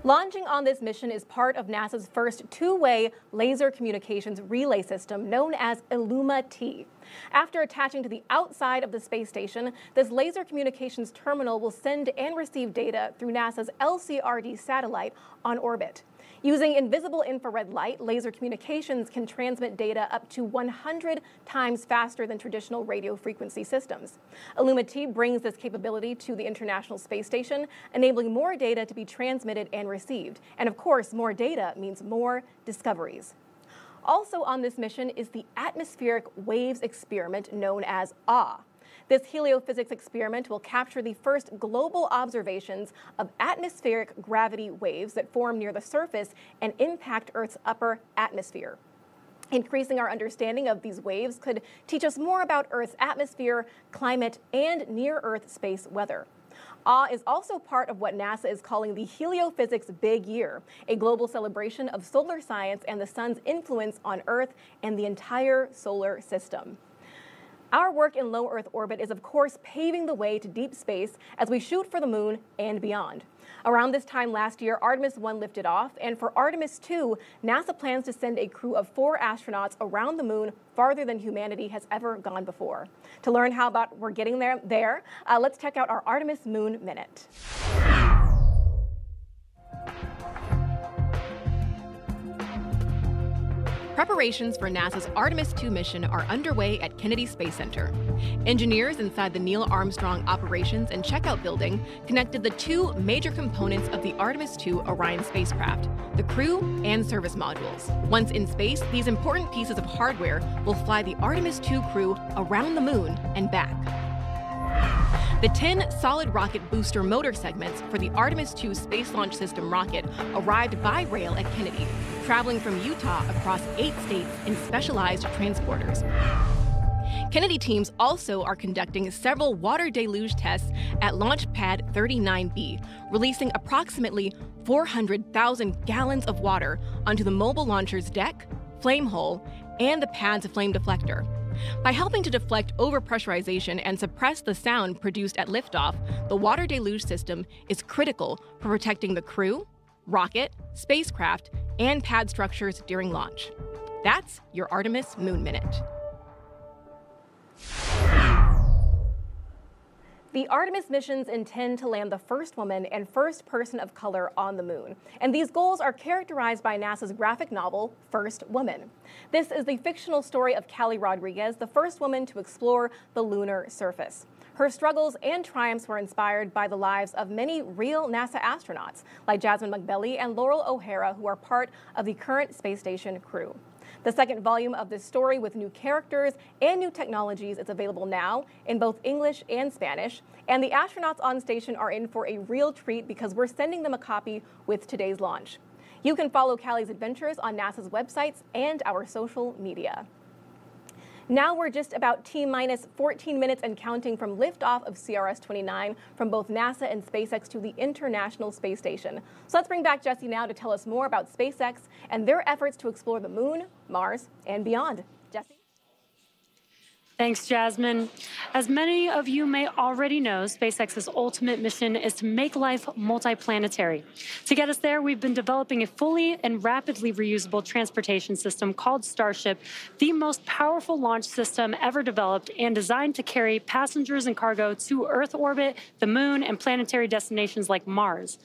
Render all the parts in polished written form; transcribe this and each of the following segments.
Launching on this mission is part of NASA's first two-way laser communications relay system known as Illuma-T. After attaching to the outside of the space station, this laser communications terminal will send and receive data through NASA's LCRD satellite on orbit. Using invisible infrared light, laser communications can transmit data up to 100 times faster than traditional radio frequency systems. Illuma-T brings this capability to the International Space Station, enabling more data to be transmitted and received. And of course, more data means more discoveries. Also on this mission is the atmospheric waves experiment known as AWE. This heliophysics experiment will capture the first global observations of atmospheric gravity waves that form near the surface and impact Earth's upper atmosphere. Increasing our understanding of these waves could teach us more about Earth's atmosphere, climate, and near-Earth space weather. AWE is also part of what NASA is calling the Heliophysics Big Year, a global celebration of solar science and the sun's influence on Earth and the entire solar system. Our work in low Earth orbit is, of course, paving the way to deep space as we shoot for the moon and beyond. Around this time last year, Artemis 1 lifted off, and for Artemis 2, NASA plans to send a crew of 4 astronauts around the moon farther than humanity has ever gone before. To learn how about we're getting there, let's check out our Artemis Moon Minute. Preparations for NASA's Artemis 2 mission are underway at Kennedy Space Center. Engineers inside the Neil Armstrong Operations and Checkout Building connected the two major components of the Artemis 2 Orion spacecraft, the crew and service modules. Once in space, these important pieces of hardware will fly the Artemis 2 crew around the moon and back. The 10 solid rocket booster motor segments for the Artemis 2 Space Launch System rocket arrived by rail at Kennedy, traveling from Utah across 8 states in specialized transporters. Kennedy teams also are conducting several water deluge tests at Launch Pad 39B, releasing approximately 400,000 gallons of water onto the mobile launcher's deck, flame hole, and the pad's flame deflector. By helping to deflect overpressurization and suppress the sound produced at liftoff, the water deluge system is critical for protecting the crew, rocket, spacecraft, and pad structures during launch. That's your Artemis Moon Minute. The Artemis missions intend to land the first woman and first person of color on the moon, and these goals are characterized by NASA's graphic novel, First Woman. This is the fictional story of Callie Rodriguez, the first woman to explore the lunar surface. Her struggles and triumphs were inspired by the lives of many real NASA astronauts, like Jasmine McBelly and Laurel O'Hara, who are part of the current space station crew. The second volume of this story with new characters and new technologies is available now in both English and Spanish, and the astronauts on station are in for a real treat because we're sending them a copy with today's launch. You can follow Callie's adventures on NASA's websites and our social media. Now we're just about T-minus 14 minutes and counting from liftoff of CRS-29 from both NASA and SpaceX to the International Space Station. So let's bring back Jesse now to tell us more about SpaceX and their efforts to explore the moon, Mars, and beyond. Jesse? Thanks, Jasmine. As many of you may already know, SpaceX's ultimate mission is to make life multiplanetary. To get us there, we've been developing a fully and rapidly reusable transportation system called Starship, the most powerful launch system ever developed and designed to carry passengers and cargo to Earth orbit, the moon, and planetary destinations like Mars.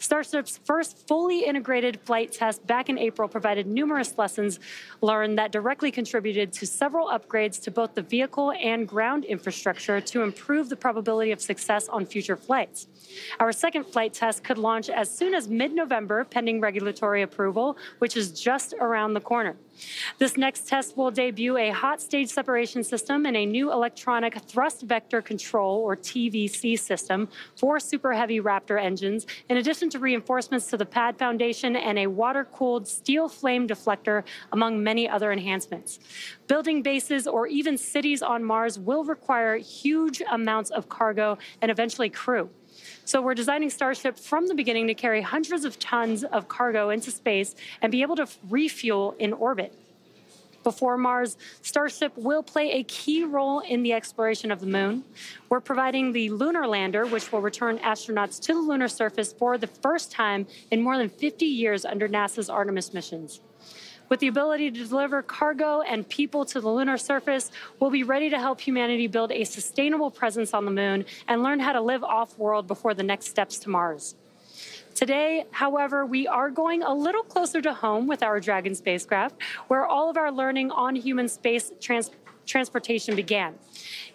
Starship's first fully integrated flight test back in April provided numerous lessons learned that directly contributed to several upgrades to both the vehicle and ground infrastructure to improve the probability of success on future flights. Our second flight test could launch as soon as mid-November, pending regulatory approval, which is just around the corner. This next test will debut a hot stage separation system and a new electronic thrust vector control, or TVC system, for Super Heavy Raptor engines, in addition to reinforcements to the pad foundation and a water-cooled steel flame deflector, among many other enhancements. Building bases or even cities on Mars will require huge amounts of cargo and eventually crew. So we're designing Starship from the beginning to carry hundreds of tons of cargo into space and be able to refuel in orbit. Before Mars, Starship will play a key role in the exploration of the moon. We're providing the lunar lander, which will return astronauts to the lunar surface for the first time in more than 50 years under NASA's Artemis missions. With the ability to deliver cargo and people to the lunar surface, we'll be ready to help humanity build a sustainable presence on the moon and learn how to live off-world before the next steps to Mars. Today, however, we are going a little closer to home with our Dragon spacecraft, where all of our learning on human space transportation began.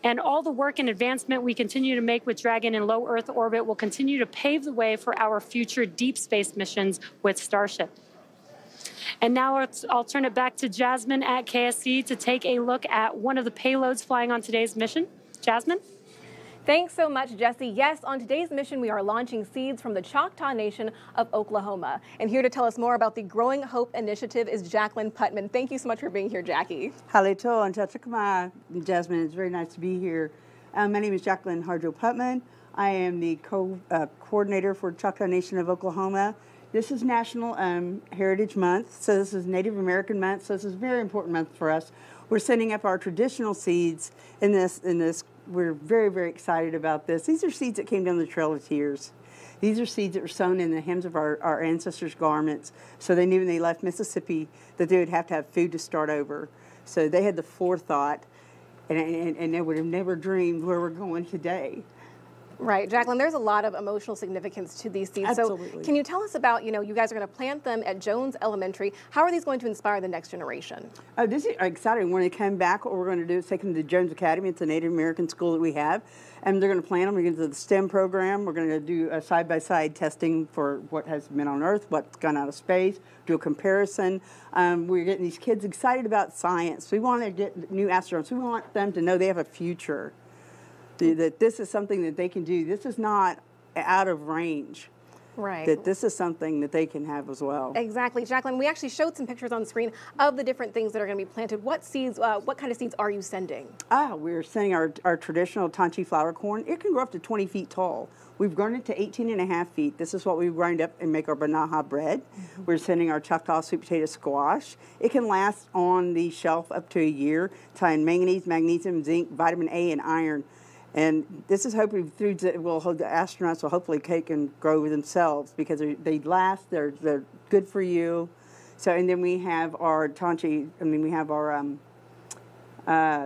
And all the work and advancement we continue to make with Dragon in low Earth orbit will continue to pave the way for our future deep space missions with Starship. And now I'll turn it back to Jasmine at KSC to take a look at one of the payloads flying on today's mission. Jasmine? Thanks so much, Jesse. Yes, on today's mission, we are launching seeds from the Choctaw Nation of Oklahoma. And here to tell us more about the Growing Hope Initiative is Jacqueline Putman. Thank you so much for being here, Jackie. Halito and Chachakama, Jasmine. It's very nice to be here. My name is Jacqueline Harjo Putman. I am the coordinator for Choctaw Nation of Oklahoma. This is National Heritage Month, so this is Native American Month, so this is a very important month for us. We're sending up our traditional seeds in this. We're very, very excited about this. These are seeds that came down the Trail of Tears. These are seeds that were sown in the hems of our ancestors' garments, so they knew when they left Mississippi that they would have to have food to start over. So they had the forethought, and they would have never dreamed where we're going today. Right, Jacqueline, there's a lot of emotional significance to these seeds. Absolutely. So can you tell us about, you guys are going to plant them at Jones Elementary. How are these going to inspire the next generation? Oh, this is exciting. When they come back, what we're going to do is take them to Jones Academy. It's a Native American school that we have. And they're going to plant them. We're going to do the STEM program. We're going to do a side-by-side testing for what has been on Earth, what's gone out of space, do a comparison. We're getting these kids excited about science. We want to get new astronauts. We want them to know they have a future. That this is something that they can do. This is not out of range. Right. That this is something that they can have as well. Exactly. Jacqueline, we actually showed some pictures on screen of the different things that are going to be planted. What seeds, what kind of seeds are you sending? We're sending our traditional Tanchi flower corn. It can grow up to 20 feet tall. We've grown it to 18.5 feet. This is what we grind up and make our banaha bread. Mm-hmm. We're sending our Choctaw sweet potato squash. It can last on the shelf up to a year, tying manganese, magnesium, zinc, vitamin A, and iron. And this is hoping foods that will hold the astronauts will hopefully take and grow themselves because they last. They're good for you. So and then we have our Tanchi. We have our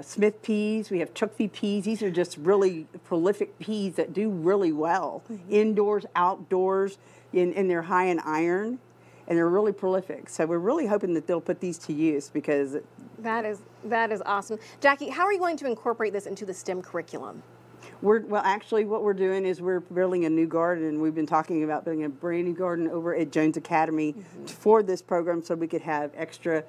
Smith peas. We have Chukvi peas. These are just really prolific peas that do really well indoors, outdoors, and they're high in iron, and they're really prolific. So we're really hoping that they'll put these to use because that is awesome. Jackie, how are you going to incorporate this into the STEM curriculum? Well, actually, what we're doing is we're building a new garden. We've been talking about building a brand new garden over at Jones Academy for this program so we could have extra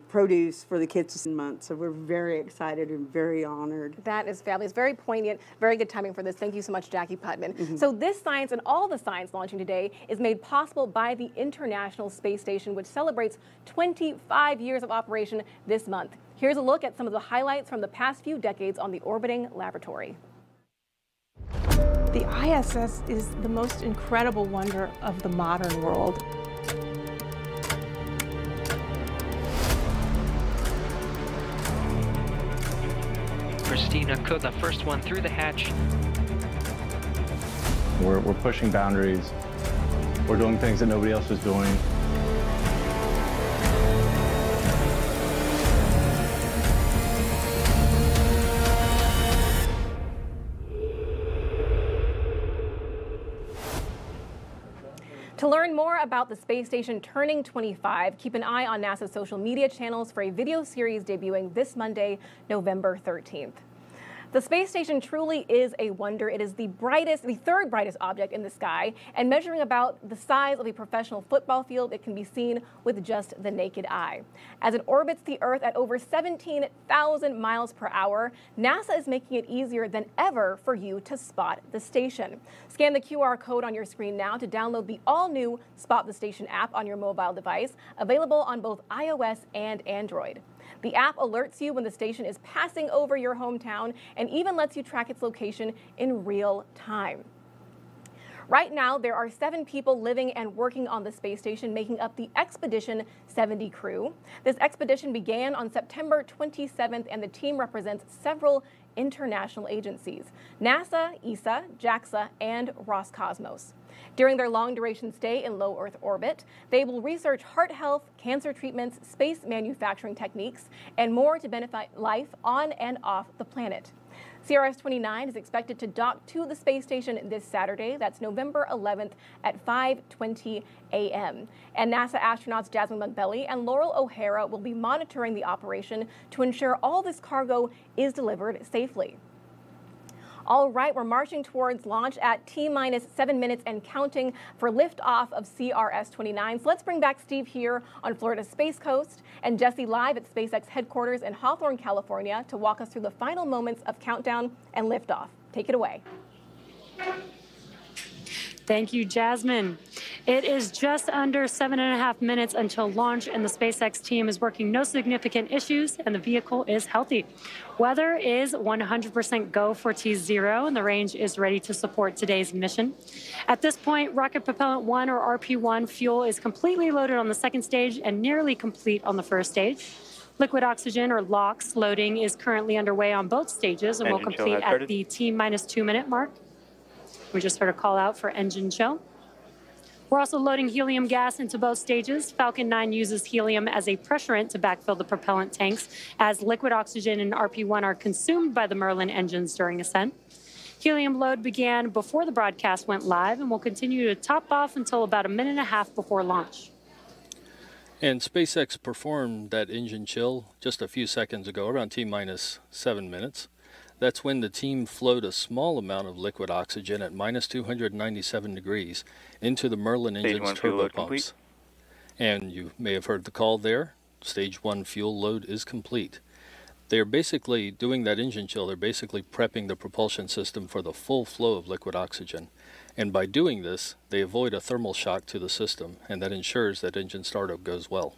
produce for the kids in months. So we're very excited and very honored. That is fabulous. Very poignant. Very good timing for this. Thank you so much, Jackie Putman. So this science and all the science launching today is made possible by the International Space Station, which celebrates 25 years of operation this month. Here's a look at some of the highlights from the past few decades on the orbiting laboratory. The ISS is the most incredible wonder of the modern world. Christina Cook, the first one through the hatch. We're pushing boundaries. We're doing things that nobody else is doing. To learn more about the space station turning 25, keep an eye on NASA's social media channels for a video series debuting this Monday, November 13th. The space station truly is a wonder. It is the third brightest object in the sky, and measuring about the size of a professional football field, it can be seen with just the naked eye. As it orbits the Earth at over 17,000 miles per hour, NASA is making it easier than ever for you to spot the station. Scan the QR code on your screen now to download the all-new Spot the Station app on your mobile device, available on both iOS and Android. The app alerts you when the station is passing over your hometown and even lets you track its location in real time. Right now, there are 7 people living and working on the space station, making up the Expedition 70 crew. This expedition began on September 27th, and the team represents several international agencies: NASA, ESA, JAXA, and Roscosmos. During their long-duration stay in low Earth orbit, they will research heart health, cancer treatments, space manufacturing techniques, and more to benefit life on and off the planet. CRS-29 is expected to dock to the space station this Saturday. That's November 11th at 5:20 a.m. And NASA astronauts Jasmine Montbelly and Laurel O'Hara will be monitoring the operation to ensure all this cargo is delivered safely. All right, we're marching towards launch at T-minus 7 minutes and counting for liftoff of CRS-29. So let's bring back Steve here on Florida's Space Coast and Jesse live at SpaceX headquarters in Hawthorne, California, to walk us through the final moments of countdown and liftoff. Take it away. Thank you, Jasmine. It is just under 7.5 minutes until launch, and the SpaceX team is working no significant issues, and the vehicle is healthy. Weather is 100% go for T0, and the range is ready to support today's mission. At this point, Rocket Propellant 1, or RP1, fuel is completely loaded on the second stage and nearly complete on the first stage. Liquid oxygen, or LOX, loading is currently underway on both stages and will complete at the T-minus 2 minute mark. We just heard a call out for engine chill. We're also loading helium gas into both stages. Falcon 9 uses helium as a pressurant to backfill the propellant tanks, as liquid oxygen and RP1 are consumed by the Merlin engines during ascent. Helium load began before the broadcast went live and will continue to top off until about a minute and a half before launch. And SpaceX performed that engine chill just a few seconds ago, around T-minus 7 minutes. That's when the team flowed a small amount of liquid oxygen at minus 297 degrees into the Merlin engine's turbopumps. And you may have heard the call there. Stage 1 fuel load is complete. They're basically doing that engine chill. They're basically prepping the propulsion system for the full flow of liquid oxygen. And by doing this, they avoid a thermal shock to the system, and that ensures that engine startup goes well.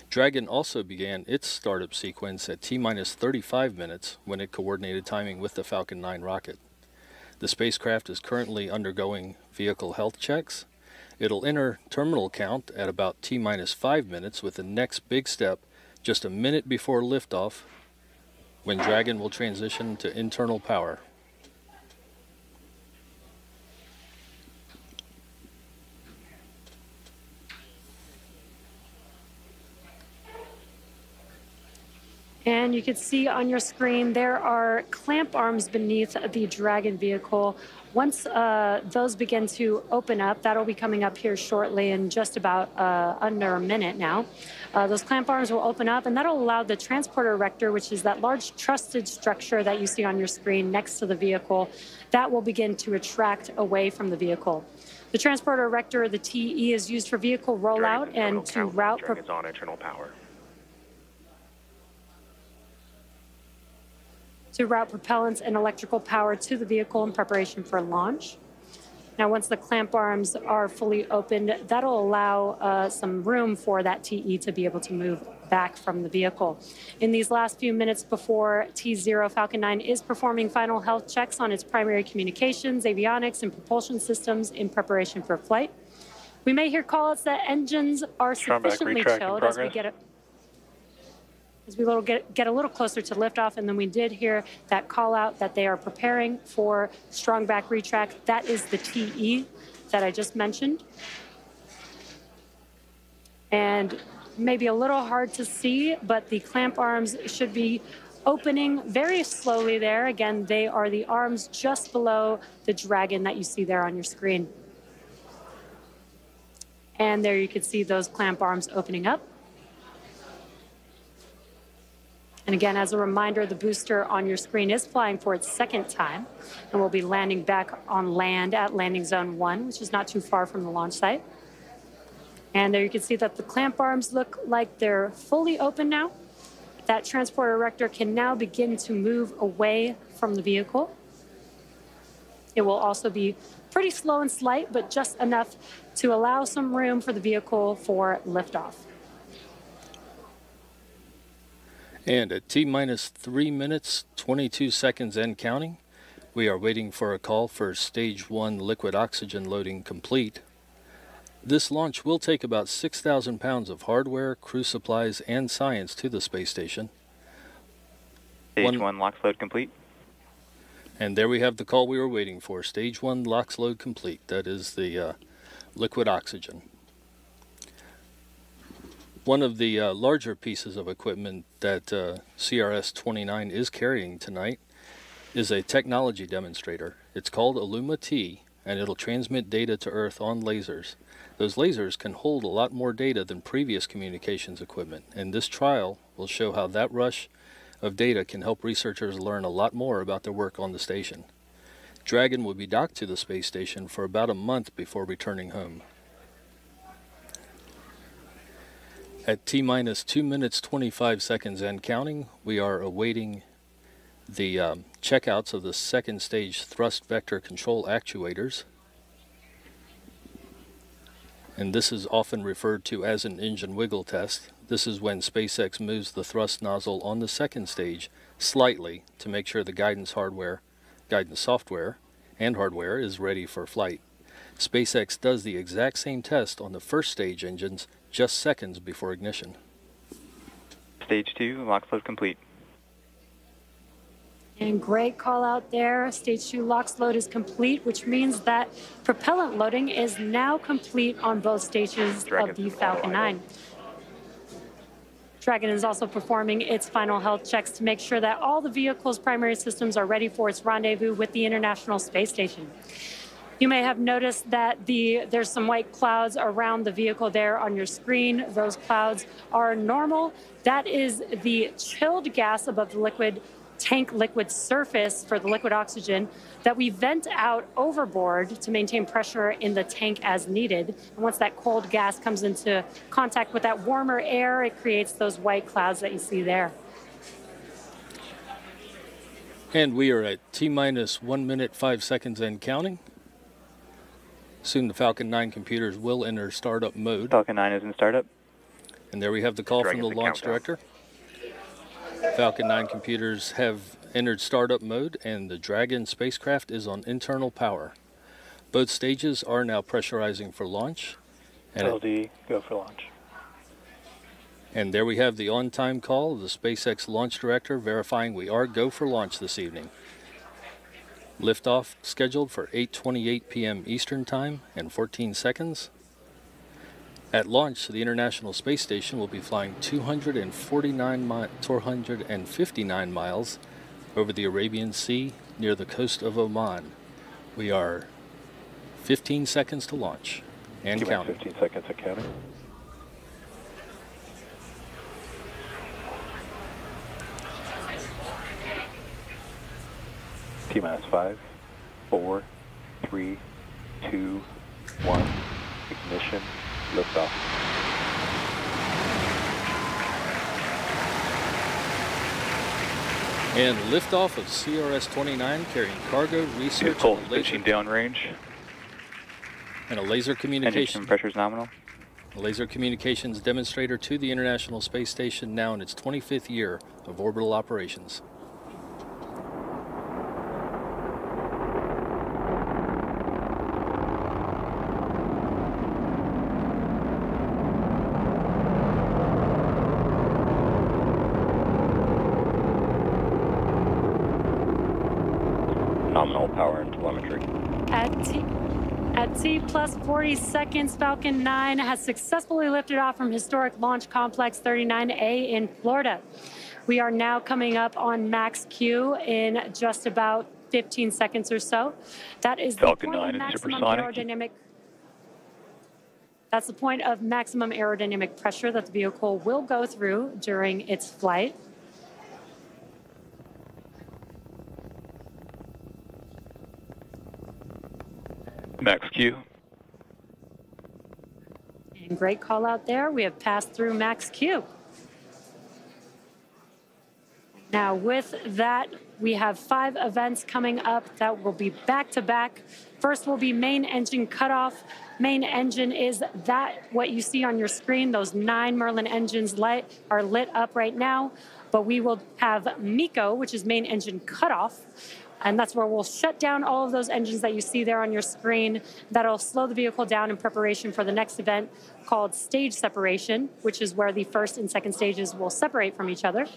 Dragon also began its startup sequence at T-minus 35 minutes when it coordinated timing with the Falcon 9 rocket. The spacecraft is currently undergoing vehicle health checks. It'll enter terminal count at about T-minus 5 minutes, with the next big step just a minute before liftoff, when Dragon will transition to internal power. And you can see on your screen there are clamp arms beneath the Dragon vehicle. Once those begin to open up, that'll be coming up here shortly in just about under a minute now. Those clamp arms will open up, and that'll allow the transporter erector, which is that large trusted structure that you see on your screen next to the vehicle, that will begin to retract away from the vehicle. The transporter erector, or the TE, is used for vehicle rollout and to route... Dragon's on internal power. To route propellants and electrical power to the vehicle in preparation for launch. Now, once the clamp arms are fully opened, that'll allow some room for that TE to be able to move back from the vehicle. In these last few minutes before T0, Falcon 9 is performing final health checks on its primary communications, avionics, and propulsion systems in preparation for flight. We may hear callouts that engines are sufficiently chilled as we get get a little closer to liftoff, and then we did hear that call out that they are preparing for strong back retract. That is the TE that I just mentioned. And maybe a little hard to see, but the clamp arms should be opening very slowly there. Again, they are the arms just below the Dragon that you see there on your screen. And there you can see those clamp arms opening up. And again, as a reminder, the booster on your screen is flying for its second time and will be landing back on land at landing zone 1, which is not too far from the launch site. And there you can see that the clamp arms look like they're fully open now. That transporter erector can now begin to move away from the vehicle. It will also be pretty slow and slight, but just enough to allow some room for the vehicle for liftoff. And at T-minus 3 minutes, 22 seconds and counting, We are waiting for a call for Stage 1 liquid oxygen loading complete. This launch will take about 6,000 pounds of hardware, crew supplies, and science to the space station. Stage 1 LOX load complete. And there we have the call we were waiting for. Stage 1 LOX load complete. That is the liquid oxygen. One of the larger pieces of equipment that CRS-29 is carrying tonight is a technology demonstrator. It's called Illuma-T, and it'll transmit data to Earth on lasers. Those lasers can hold a lot more data than previous communications equipment, and this trial will show how that rush of data can help researchers learn a lot more about their work on the station. Dragon will be docked to the space station for about a month before returning home. At T-minus 2 minutes 25 seconds and counting, we are awaiting the checkouts of the second stage thrust vector control actuators. And this is often referred to as an engine wiggle test. This is when SpaceX moves the thrust nozzle on the second stage slightly to make sure the guidance software and hardware is ready for flight. SpaceX does the exact same test on the first stage engines just seconds before ignition. Stage 2 LOX load complete. And great call out there. Stage 2 LOX load is complete, which means that propellant loading is now complete on both stages of the Falcon 9. Dragon is also performing its final health checks to make sure that all the vehicle's primary systems are ready for its rendezvous with the International Space Station. You may have noticed that there's some white clouds around the vehicle there on your screen. Those clouds are normal. That is the chilled gas above the tank liquid surface for the liquid oxygen that we vent out overboard to maintain pressure in the tank as needed. And once that cold gas comes into contact with that warmer air, it creates those white clouds that you see there. And we are at T-minus 1 minute 5 seconds and counting. Soon the Falcon 9 computers will enter startup mode. Falcon 9 is in startup. And there we have the call from the launch director. Falcon 9 computers have entered startup mode, and the Dragon spacecraft is on internal power. Both stages are now pressurizing for launch. And LD, go for launch. And there we have the on-time call of the SpaceX launch director verifying we are go for launch this evening. Liftoff scheduled for 8:28 p.m. Eastern Time and 14 seconds. At launch, the International Space Station will be flying 459 miles over the Arabian Sea near the coast of Oman. We are 15 seconds to launch and counting. 15 seconds and counting. T-minus 5, 4, 3, 2, 1, ignition, liftoff. And liftoff of CRS-29 carrying cargo, research, and a laser downrange. And a laser communication. Engine pressure is nominal. A laser communications demonstrator to the International Space Station, now in its 25th year of orbital operations. Nominal power and telemetry. At T plus 40 seconds, Falcon 9 has successfully lifted off from historic Launch Complex 39A in Florida. We are now coming up on max Q in just about 15 seconds or so. That is Falcon the point 9 of is maximum supersonic. aerodynamic. That's the point of maximum aerodynamic pressure that the vehicle will go through during its flight. Max Q. And great call out there. We have passed through max Q. Now with that, we have 5 events coming up that will be back to back. First will be main engine cutoff. Main engine is that what you see on your screen. Those 9 Merlin engines are lit up right now. But we will have MECO, which is main engine cutoff. And that's where we'll shut down all of those engines that you see there on your screen. That'll slow the vehicle down in preparation for the next event called stage separation, which is where the first and second stages will separate from each other.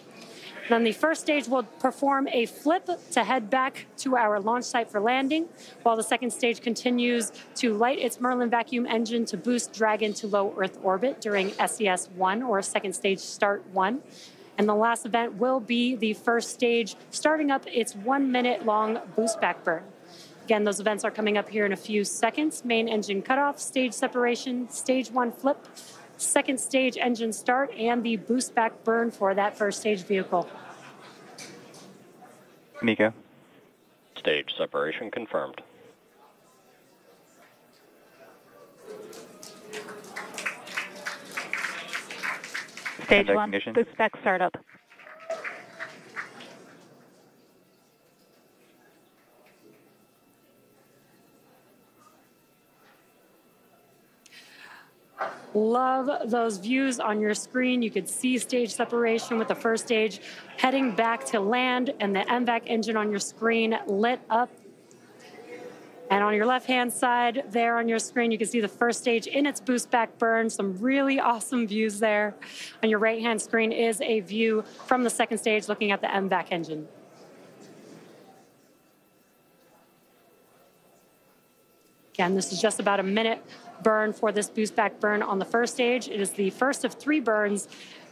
Then the first stage will perform a flip to head back to our launch site for landing, while the second stage continues to light its Merlin vacuum engine to boost Dragon to low Earth orbit during SES-1, or second stage start 1. And the last event will be the first stage, starting up its 1 minute long boost back burn. Again, those events are coming up here in a few seconds. Main engine cutoff, stage separation, stage 1 flip, second stage engine start, and the boost back burn for that first stage vehicle. Nico. Stage separation confirmed. Stage 1, boost back startup. Love those views on your screen. You could see stage separation with the first stage heading back to land, and the MVAC engine on your screen lit up. And on your left-hand side there on your screen, you can see the first stage in its boost back burn. Some really awesome views there. On your right-hand screen is a view from the second stage looking at the MVAC engine. Again, this is just about a minute burn for this boost back burn on the first stage. It is the first of 3 burns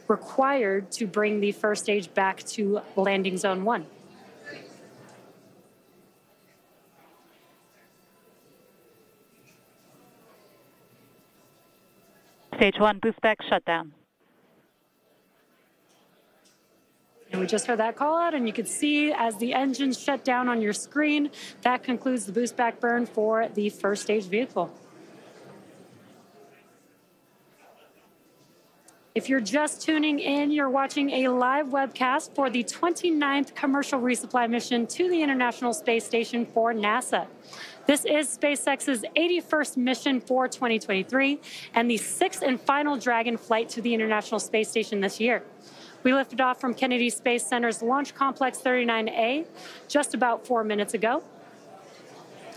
required to bring the first stage back to landing zone 1. Stage 1, boost back shutdown. And we just heard that call out, and you can see as the engines shut down on your screen, that concludes the boost back burn for the first stage vehicle. If you're just tuning in, you're watching a live webcast for the 29th commercial resupply mission to the International Space Station for NASA. This is SpaceX's 81st mission for 2023 and the 6th and final Dragon flight to the International Space Station this year. We lifted off from Kennedy Space Center's Launch Complex 39A just about 4 minutes ago.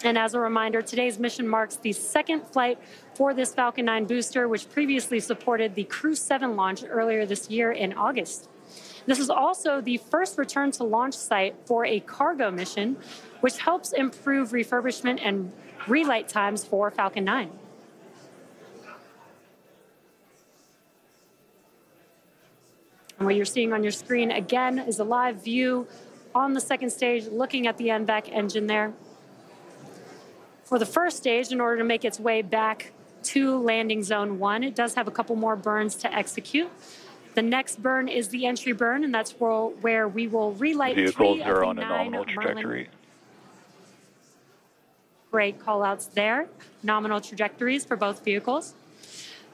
And as a reminder, today's mission marks the 2nd flight for this Falcon 9 booster, which previously supported the Crew 7 launch earlier this year in August. This is also the first return to launch site for a cargo mission, which helps improve refurbishment and relight times for Falcon 9. And what you're seeing on your screen, again, is a live view on the second stage, looking at the MVAC engine there. For the first stage, in order to make its way back to landing zone 1, it does have a couple more burns to execute. The next burn is the entry burn, and that's where we will relight Vehicles 3 are of on the a 9 nominal trajectory. Merlin. Great call-outs there. Nominal trajectories for both vehicles.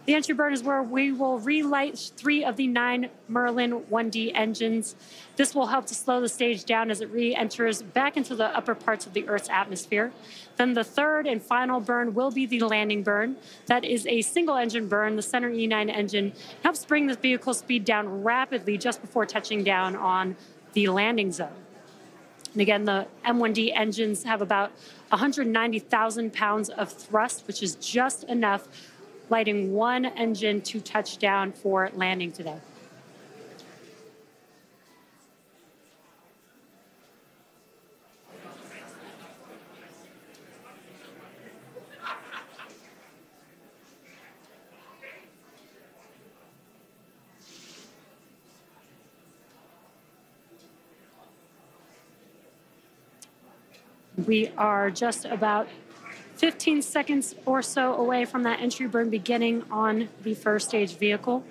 The entry burn is where we will relight 3 of the 9 Merlin 1D engines. This will help to slow the stage down as it re-enters back into the upper parts of the Earth's atmosphere. Then the third and final burn will be the landing burn. That is a single engine burn. The center E9 engine helps bring the vehicle speed down rapidly just before touching down on the landing zone. And again, the M1D engines have about 190,000 pounds of thrust, which is just enough lighting 1 engine to touch down for landing today. We are just about 15 seconds or so away from that entry burn beginning on the first stage vehicle.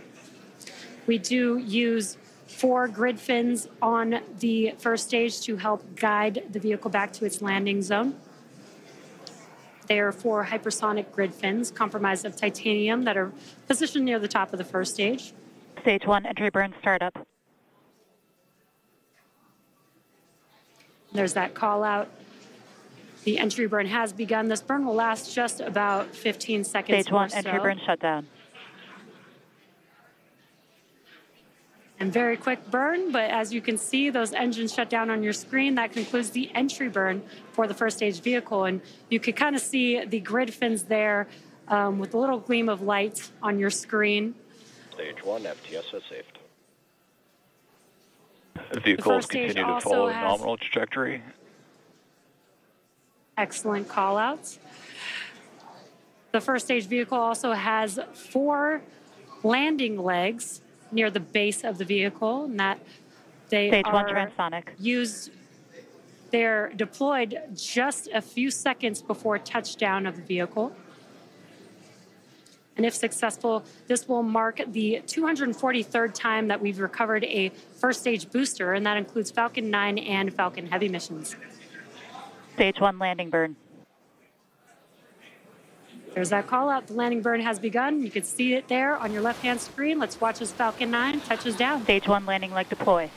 We do use 4 grid fins on the first stage to help guide the vehicle back to its landing zone. They are 4 hypersonic grid fins comprised of titanium that are positioned near the top of the first stage. Stage 1, entry burn startup. There's that call out. The entry burn has begun. This burn will last just about 15 seconds. Stage 1, entry burn shutdown. And very quick burn, but as you can see, those engines shut down on your screen. That concludes the entry burn for the first stage vehicle. And you can kind of see the grid fins there with a little gleam of light on your screen. Stage 1, FTS is saved. The vehicles continue to follow a nominal trajectory. Excellent call-outs. The first stage vehicle also has 4 landing legs near the base of the vehicle, and that they Stage 1 are transonic. they're deployed just a few seconds before touchdown of the vehicle. And if successful, this will mark the 243rd time that we've recovered a first stage booster, and that includes Falcon 9 and Falcon Heavy missions. Stage 1 landing burn. There's that call out. The landing burn has begun. You can see it there on your left-hand screen. Let's watch as Falcon 9 touches down. Stage 1 landing leg deploy.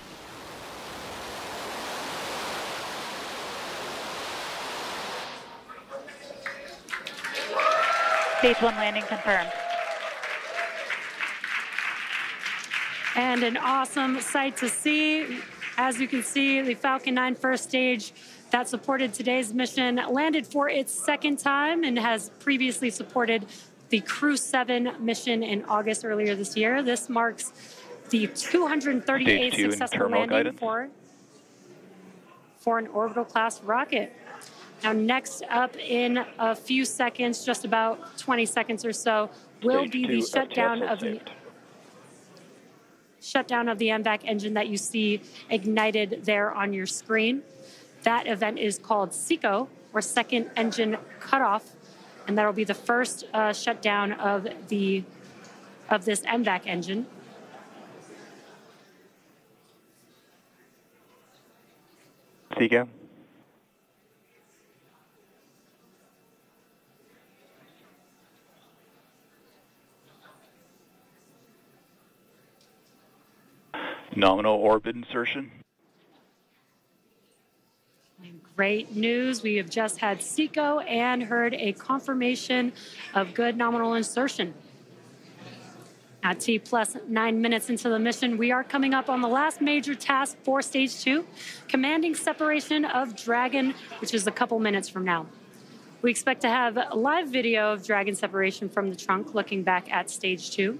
Stage 1 landing confirmed. And an awesome sight to see. As you can see, the Falcon 9 first stage that supported today's mission landed for its second time and has previously supported the Crew 7 mission in August earlier this year. This marks the 238th successful landing for an orbital class rocket. Now, next up in a few seconds, just about 20 seconds or so, will be the shutdown of the MVAC engine that you see ignited there on your screen. That event is called SECO, or Second Engine Cutoff, and that'll be the first shutdown of this MVAC engine. SECO. Nominal orbit insertion. Great news. We have just had SECO and heard a confirmation of good nominal insertion. At T plus 9 minutes into the mission, we are coming up on the last major task for Stage 2, commanding separation of Dragon, which is a couple minutes from now. We expect to have a live video of Dragon separation from the trunk looking back at Stage 2.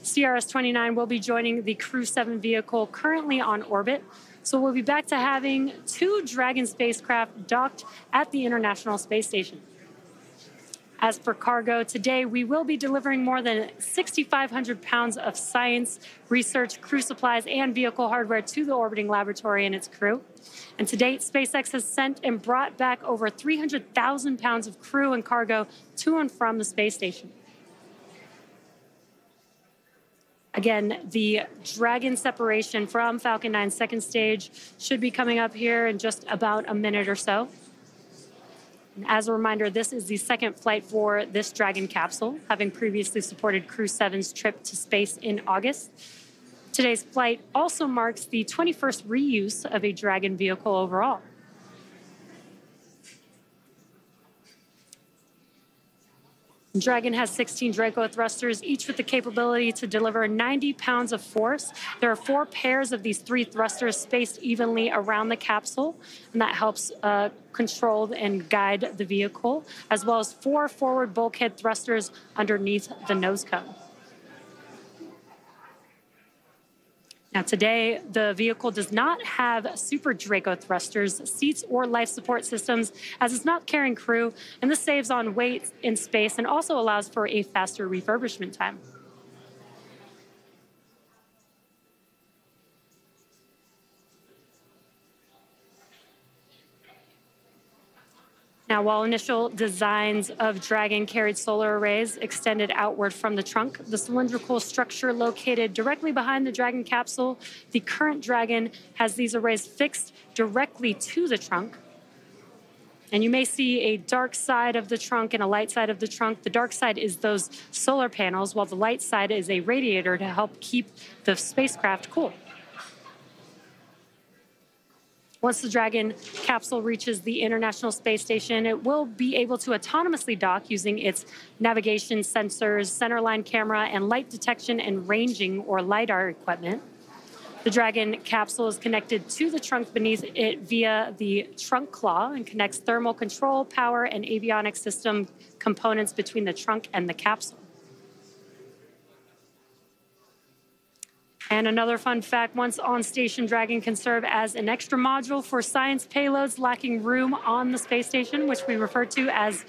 CRS-29 will be joining the Crew 7 vehicle currently on orbit. So we'll be back to having 2 Dragon spacecraft docked at the International Space Station. As for cargo, today we will be delivering more than 6,500 pounds of science, research, crew supplies, and vehicle hardware to the orbiting laboratory and its crew. And to date, SpaceX has sent and brought back over 300,000 pounds of crew and cargo to and from the space station. Again, the Dragon separation from Falcon 9's second stage should be coming up here in just about a minute or so. And as a reminder, this is the second flight for this Dragon capsule, having previously supported Crew 7's trip to space in August. Today's flight also marks the 21st reuse of a Dragon vehicle overall. Dragon has 16 Draco thrusters, each with the capability to deliver 90 pounds of force. There are 4 pairs of these 3 thrusters spaced evenly around the capsule, and that helps control and guide the vehicle, as well as 4 forward bulkhead thrusters underneath the nose cone. Now, today, the vehicle does not have super Draco thrusters, seats, or life support systems, as it's not carrying crew, and this saves on weight in space and also allows for a faster refurbishment time. Now, while initial designs of Dragon carried solar arrays extended outward from the trunk, the cylindrical structure located directly behind the Dragon capsule, the current Dragon has these arrays fixed directly to the trunk. And you may see a dark side of the trunk and a light side of the trunk. The dark side is those solar panels, while the light side is a radiator to help keep the spacecraft cool. Once the Dragon capsule reaches the International Space Station, it will be able to autonomously dock using its navigation sensors, centerline camera, and light detection and ranging, or LiDAR, equipment. The Dragon capsule is connected to the trunk beneath it via the trunk claw and connects thermal control, power, and avionics system components between the trunk and the capsule. And another fun fact, once on station, Dragon can serve as an extra module for science payloads lacking room on the space station, which we refer to as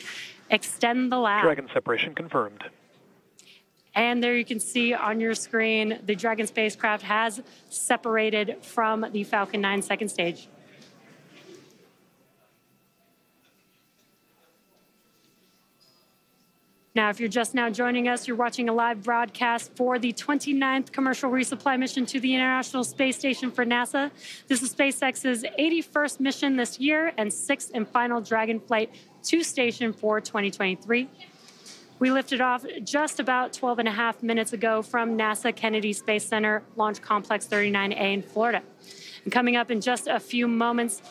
Extend the Lab. Dragon separation confirmed. And there you can see on your screen, the Dragon spacecraft has separated from the Falcon 9 second stage. Now, if you're just now joining us, you're watching a live broadcast for the 29th commercial resupply mission to the International Space Station for NASA. This is SpaceX's 81st mission this year and 6th and final Dragon flight to station for 2023. We lifted off just about 12 and a half minutes ago from NASA Kennedy Space Center Launch Complex 39A in Florida. And coming up in just a few moments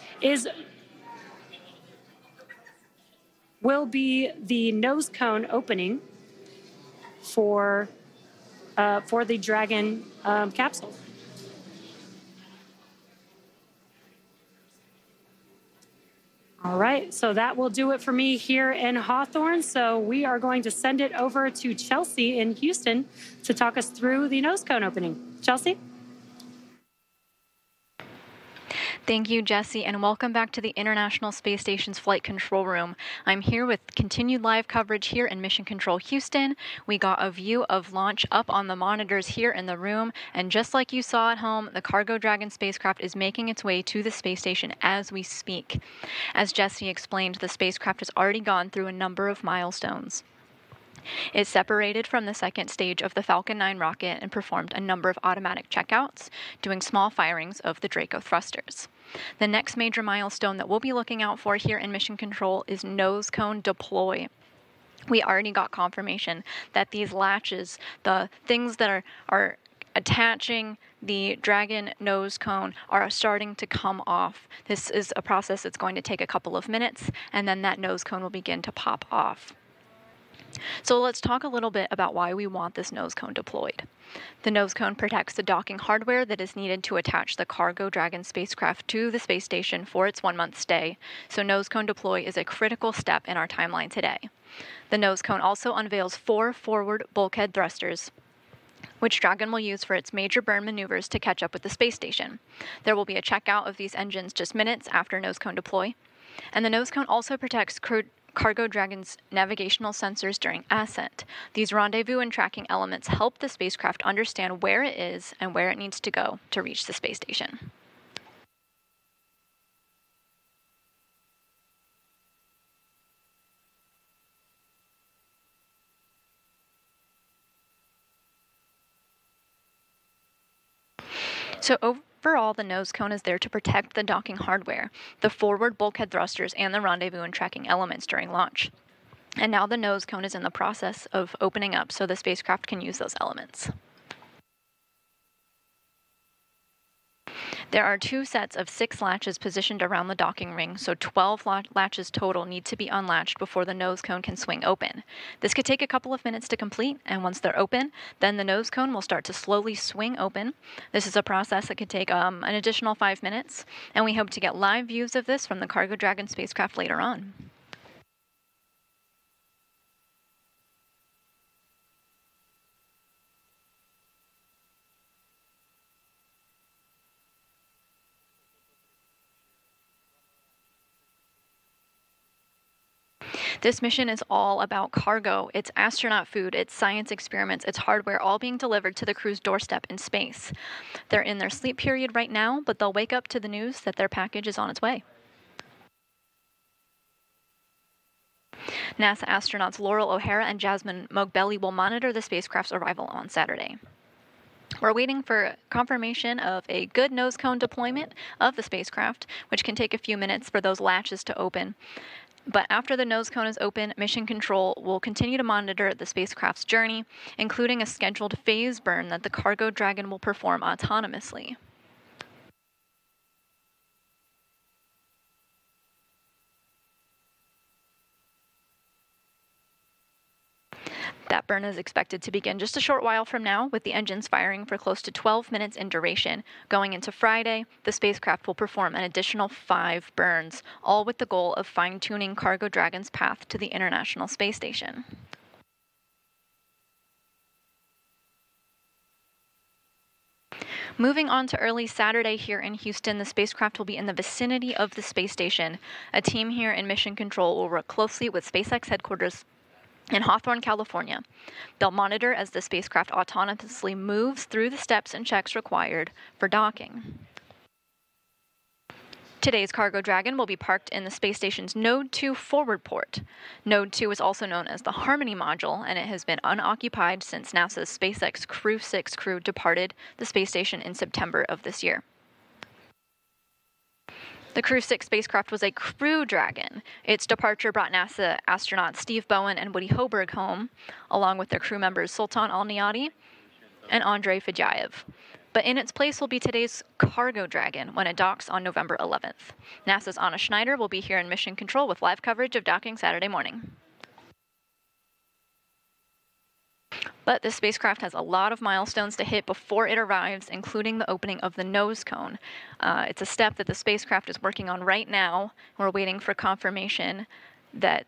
will be the nose cone opening for the Dragon capsule. All right, so that will do it for me here in Hawthorne. So we are going to send it over to Chelsea in Houston to talk us through the nose cone opening. Chelsea? Thank you, Jesse, and welcome back to the International Space Station's Flight Control Room. I'm here with continued live coverage here in Mission Control Houston. We got a view of launch up on the monitors here in the room, and just like you saw at home, the Cargo Dragon spacecraft is making its way to the space station as we speak. As Jesse explained, the spacecraft has already gone through a number of milestones. It separated from the second stage of the Falcon 9 rocket and performed a number of automatic checkouts, doing small firings of the Draco thrusters. The next major milestone that we'll be looking out for here in Mission Control is nose cone deploy. We already got confirmation that these latches, the things that are attaching the Dragon nose cone, are starting to come off. This is a process that's going to take a couple of minutes, and then that nose cone will begin to pop off. So let's talk a little bit about why we want this nose cone deployed. The nose cone protects the docking hardware that is needed to attach the Cargo Dragon spacecraft to the space station for its 1-month stay, so nose cone deploy is a critical step in our timeline today. The nose cone also unveils 4 forward bulkhead thrusters, which Dragon will use for its major burn maneuvers to catch up with the space station. There will be a checkout of these engines just minutes after nose cone deploy, and the nose cone also protects Cargo Dragon's navigational sensors during ascent. These rendezvous and tracking elements help the spacecraft understand where it is and where it needs to go to reach the space station. So overall, the nose cone is there to protect the docking hardware, the forward bulkhead thrusters, and the rendezvous and tracking elements during launch. And now the nose cone is in the process of opening up so the spacecraft can use those elements. There are 2 sets of 6 latches positioned around the docking ring, so 12 latches total need to be unlatched before the nose cone can swing open. This could take a couple of minutes to complete, and once they're open, then the nose cone will start to slowly swing open. This is a process that could take an additional 5 minutes, and we hope to get live views of this from the Cargo Dragon spacecraft later on. This mission is all about cargo. It's astronaut food, it's science experiments, it's hardware, all being delivered to the crew's doorstep in space. They're in their sleep period right now, but they'll wake up to the news that their package is on its way. NASA astronauts Laurel O'Hara and Jasmine Mogbelli will monitor the spacecraft's arrival on Saturday. We're waiting for confirmation of a good nose cone deployment of the spacecraft, which can take a few minutes for those latches to open. But after the nose cone is open, Mission Control will continue to monitor the spacecraft's journey, including a scheduled phase burn that the Cargo Dragon will perform autonomously. That burn is expected to begin just a short while from now, with the engines firing for close to 12 minutes in duration. Going into Friday, the spacecraft will perform an additional 5 burns, all with the goal of fine-tuning Cargo Dragon's path to the International Space Station. Moving on to early Saturday here in Houston, the spacecraft will be in the vicinity of the space station. A team here in Mission Control will work closely with SpaceX headquarters in Hawthorne, California. They'll monitor as the spacecraft autonomously moves through the steps and checks required for docking. Today's Cargo Dragon will be parked in the space station's Node 2 forward port. Node 2 is also known as the Harmony module, and it has been unoccupied since NASA's SpaceX Crew 6 crew departed the space station in September of this year. The Crew 6 spacecraft was a Crew Dragon. Its departure brought NASA astronauts Steve Bowen and Woody Hoburg home, along with their crew members Sultan Al-Niyati and Andrei Fadjayev. But in its place will be today's Cargo Dragon when it docks on November 11th. NASA's Anna Schneider will be here in Mission Control with live coverage of docking Saturday morning. But this spacecraft has a lot of milestones to hit before it arrives, including the opening of the nose cone. It's a step that the spacecraft is working on right now. We're waiting for confirmation that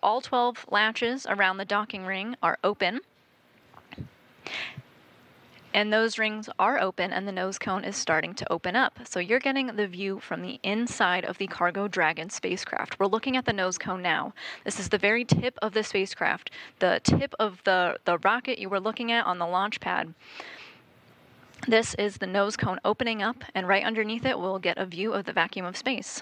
all 12 latches around the docking ring are open. And those rings are open and the nose cone is starting to open up. So you're getting the view from the inside of the Cargo Dragon spacecraft. We're looking at the nose cone now. This is the very tip of the spacecraft, the tip of the rocket you were looking at on the launch pad. This is the nose cone opening up, and right underneath it we'll get a view of the vacuum of space.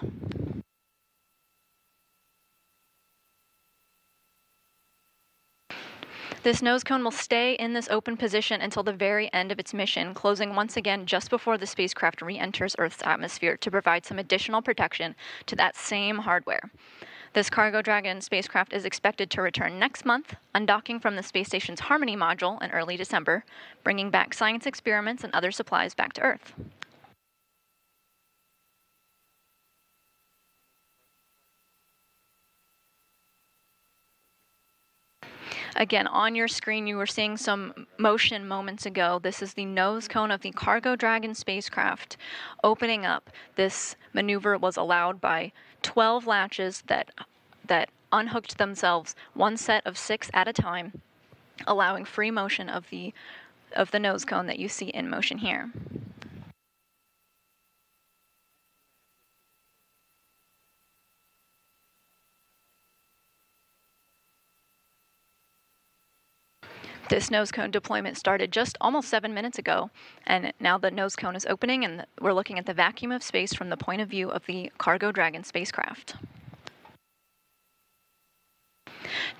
This nose cone will stay in this open position until the very end of its mission, closing once again just before the spacecraft re-enters Earth's atmosphere to provide some additional protection to that same hardware. This Cargo Dragon spacecraft is expected to return next month, undocking from the space station's Harmony module in early December, bringing back science experiments and other supplies back to Earth. Again, on your screen, you were seeing some motion moments ago. This is the nose cone of the Cargo Dragon spacecraft opening up. This maneuver was allowed by 12 latches that unhooked themselves, one set of 6 at a time, allowing free motion of the nose cone that you see in motion here. This nose cone deployment started just almost 7 minutes ago, and now the nose cone is opening and we're looking at the vacuum of space from the point of view of the Cargo Dragon spacecraft.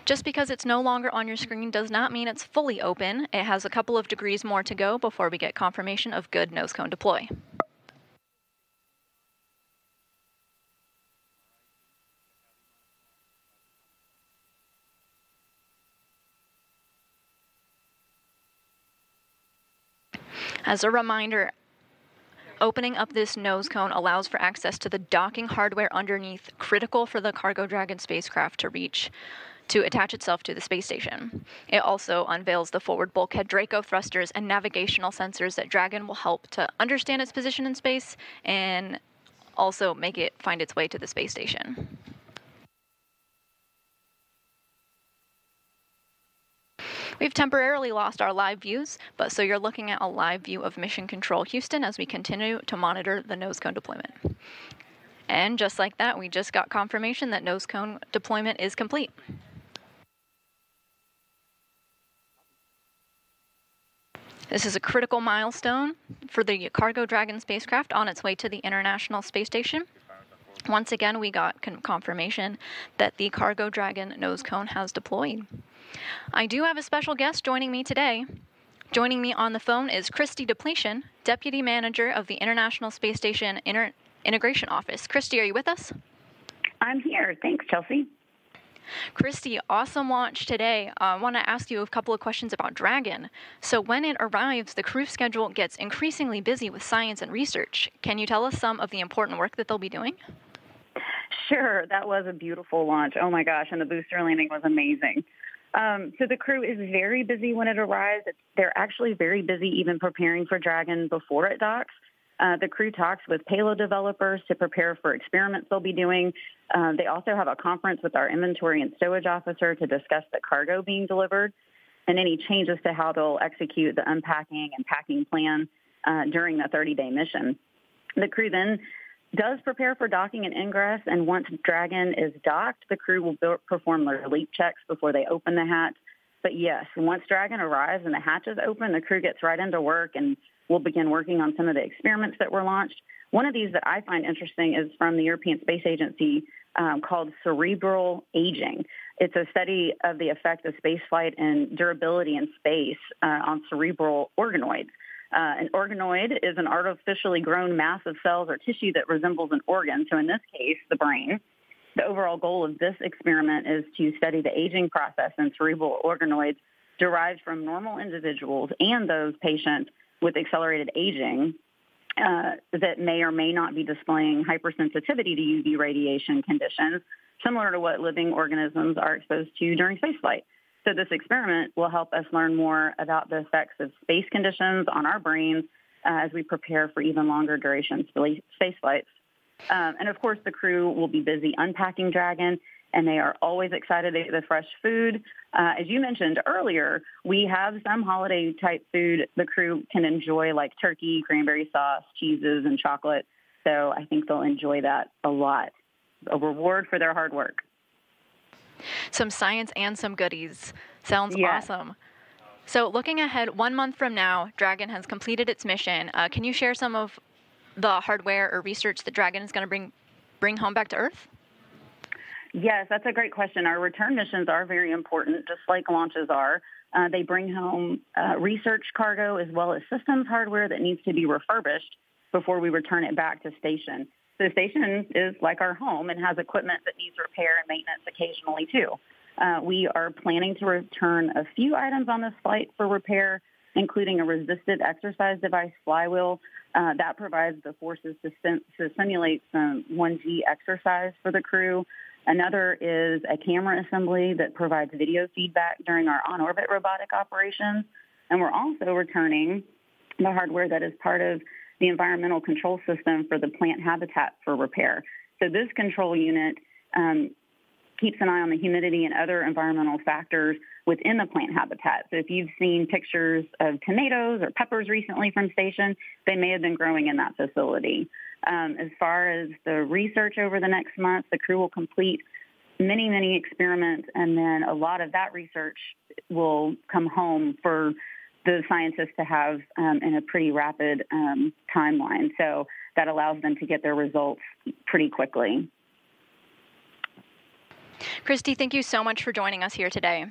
Just because it's no longer on your screen does not mean it's fully open. It has a couple of degrees more to go before we get confirmation of good nose cone deploy. As a reminder, opening up this nose cone allows for access to the docking hardware underneath, critical for the Cargo Dragon spacecraft to attach itself to the space station. It also unveils the forward bulkhead Draco thrusters and navigational sensors that Dragon will help to understand its position in space and also make it find its way to the space station. We've temporarily lost our live views, but so you're looking at a live view of Mission Control Houston as we continue to monitor the nose cone deployment. And just like that, we just got confirmation that nose cone deployment is complete. This is a critical milestone for the Cargo Dragon spacecraft on its way to the International Space Station. Once again, we got confirmation that the Cargo Dragon nose cone has deployed. I do have a special guest joining me today. Joining me on the phone is Christy Depletion, Deputy Manager of the International Space Station Integration Office. Christy, are you with us? I'm here. Thanks, Chelsea. Christy, awesome launch today. I want to ask you a couple of questions about Dragon. So when it arrives, the crew schedule gets increasingly busy with science and research. Can you tell us some of the important work that they'll be doing? Sure. That was a beautiful launch. Oh my gosh. And the booster landing was amazing. So the crew is very busy when it arrives. They're actually very busy even preparing for Dragon before it docks. The crew talks with payload developers to prepare for experiments they'll be doing. They also have a conference with our inventory and stowage officer to discuss the cargo being delivered and any changes to how they'll execute the unpacking and packing plan during the 30-day mission. The crew then does prepare for docking and ingress, and once Dragon is docked, the crew will perform their leak checks before they open the hatch. But yes, once Dragon arrives and the hatch is open, the crew gets right into work, and we'll begin working on some of the experiments that were launched. One of these that I find interesting is from the European Space Agency called cerebral aging. It's a study of the effect of spaceflight and durability in space on cerebral organoids. An organoid is an artificially grown mass of cells or tissue that resembles an organ, so in this case, the brain. The overall goal of this experiment is to study the aging process in cerebral organoids derived from normal individuals and those patients with accelerated aging that may or may not be displaying hypersensitivity to UV radiation conditions, similar to what living organisms are exposed to during spaceflight. So this experiment will help us learn more about the effects of space conditions on our brains as we prepare for even longer duration space flights. And of course, the crew will be busy unpacking Dragon, and they are always excited to get the fresh food. As you mentioned earlier, we have some holiday-type food the crew can enjoy, like turkey, cranberry sauce, cheeses, and chocolate. So I think they'll enjoy that a lot. A reward for their hard work. Some science and some goodies. Sounds awesome. So looking ahead, 1 month from now, Dragon has completed its mission. Can you share some of the hardware or research that Dragon is going to bring home back to Earth? Yes, that's a great question. Our return missions are very important, just like launches are. They bring home research cargo as well as systems hardware that needs to be refurbished before we return it back to station. So the station is like our home and has equipment that needs repair and maintenance occasionally too. We are planning to return a few items on this flight for repair, including a resisted exercise device flywheel that provides the forces to simulate some 1G exercise for the crew. Another is a camera assembly that provides video feedback during our on-orbit robotic operations. And we're also returning the hardware that is part of the environmental control system for the plant habitat for repair. So this control unit keeps an eye on the humidity and other environmental factors within the plant habitat. So if you've seen pictures of tomatoes or peppers recently from station, they may have been growing in that facility. As far as the research over the next month, the crew will complete many, many experiments, and then a lot of that research will come home for the scientists to have in a pretty rapid timeline. So that allows them to get their results pretty quickly. Christy, thank you so much for joining us here today.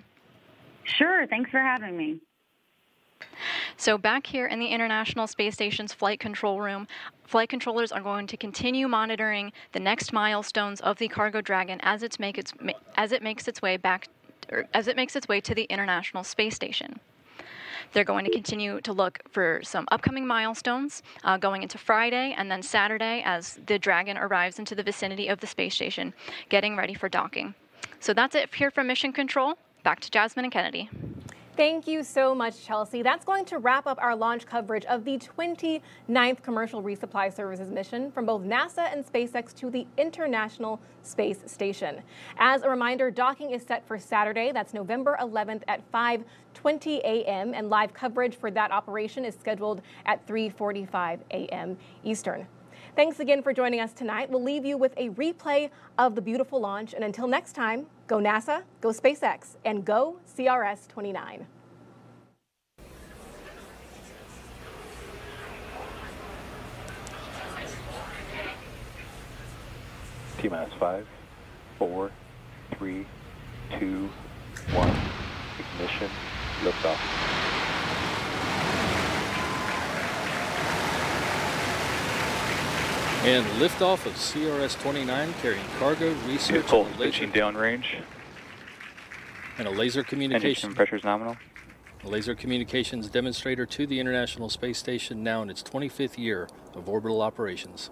Sure. Thanks for having me. So back here in the International Space Station's flight control room, flight controllers are going to continue monitoring the next milestones of the Cargo Dragon as it makes its way to the International Space Station. They're going to continue to look for some upcoming milestones going into Friday and then Saturday as the Dragon arrives into the vicinity of the space station, getting ready for docking. So that's it here from Mission Control. Back to Jasmine and Kennedy. Thank you so much, Chelsea. That's going to wrap up our launch coverage of the 29th Commercial Resupply Services mission from both NASA and SpaceX to the International Space Station. As a reminder, docking is set for Saturday. That's November 11th at 5:20 a.m. and live coverage for that operation is scheduled at 3:45 a.m. Eastern. Thanks again for joining us tonight. We'll leave you with a replay of the beautiful launch. And until next time, go NASA, go SpaceX, and go CRS-29. T-minus 5, 4, 3, 2, 1. Ignition. Liftoff. And liftoff of CRS-29 carrying cargo, research, and pitching downrange. And a laser communication. Engine pressure is nominal. A laser communications demonstrator to the International Space Station now in its 25th year of orbital operations.